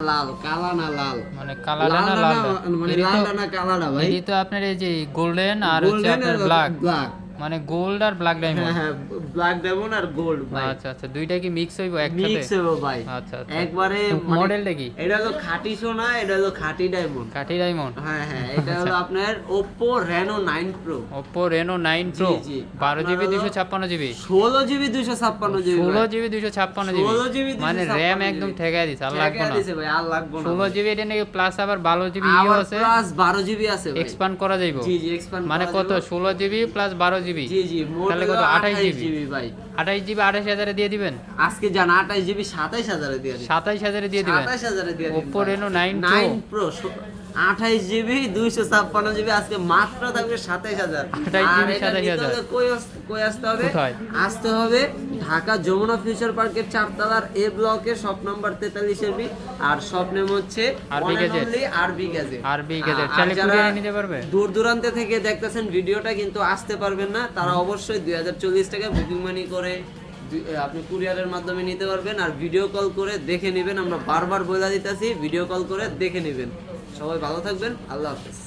লাল কালা না লাল মানে কালারটা না লালটা, মানে লালটা না কালারটা ভাই। এই তো আপনার এই যে গোল্ডেন আর হচ্ছে গোল্ডেন আপনার আর ব্ল্যাক, ব্ল্যাক। মানে গোল্ড আর ব্ল্যাক হ্যাঁ ডায়মন্ড। হ্যাঁ, ব্ল্যাক ডায়মন্ড আর গোল্ড ভাই। আচ্ছা আচ্ছা, দুইটা কি মিক্স হইব একসাথে? মিক্স হবে ভাই। আচ্ছা আচ্ছা, একবারে মডেলটা কি? এটা হলো খাঁটি সোনা, এটা হলো খাঁটি ডায়মন্ড। কাঠি ডায়মন্ড। হ্যাঁ হ্যাঁ, এটা হলো আপনার Oppo Reno 9 Pro। Oppo Reno 9 Pro, জি, জি। 12GB 256GB, 16GB 256GB। 16GB 256GB, 16GB মানে র্যাম একদম ঠেকাই দিছে, আর লাগবে না। দিছে ভাই, আর লাগবে না। 16GB এটা নাকি প্লাস আবার 12GB ইও আবার আছে, প্লাস 12GB আছে ভাই। এক্সপান্ড করা যাইবো। জি জি, এক্সপ্যান্ড মানে কত? 16GB প্লাস 12GB, জি জি, মোট তাহলে কত? 28GB। 28GB ভাই। 28GB 28000 এ দিয়ে দিবেন? আজকে জান 28GB 27000 এ দিয়ে দিন। 27000 এ দিয়ে দিবেন? 27000 এ দিয়ে দিন। Oppo Reno 9 9 Pro 28GB 256GB আজকে মাত্র থাকবে 27000। 28GB 27000। কই আসতে হবে? কোথায়? আসতে হবে ঢাকা যমুনা ফিউচার পার্কের 4 তলার এ ব্লকের শপ নাম্বার 43 এর বি, আর শপ নেম হচ্ছে আরবি গ্যাজেট। আরবি গ্যাজেট। আরবি গ্যাজেট। আর চাইলে যারা কুরিয়ারে নিতে পারবে? দূর দূরান্ত থেকে দেখতেছেন ভিডিওটা, কিন্তু আসতে পারবেন না, তারা অবশ্যই 2040 টাকা বুকিং মানি করে আপনি কুরিয়ারের মাধ্যমে নিতে পারবেন। আর ভিডিও কল করে দেখে নেবেন, আমরা বারবার বলে দিতেছি, ভিডিও কল করে দেখে নেবেন। সবাই ভালো থাকবেন, আল্লাহ হাফেজ।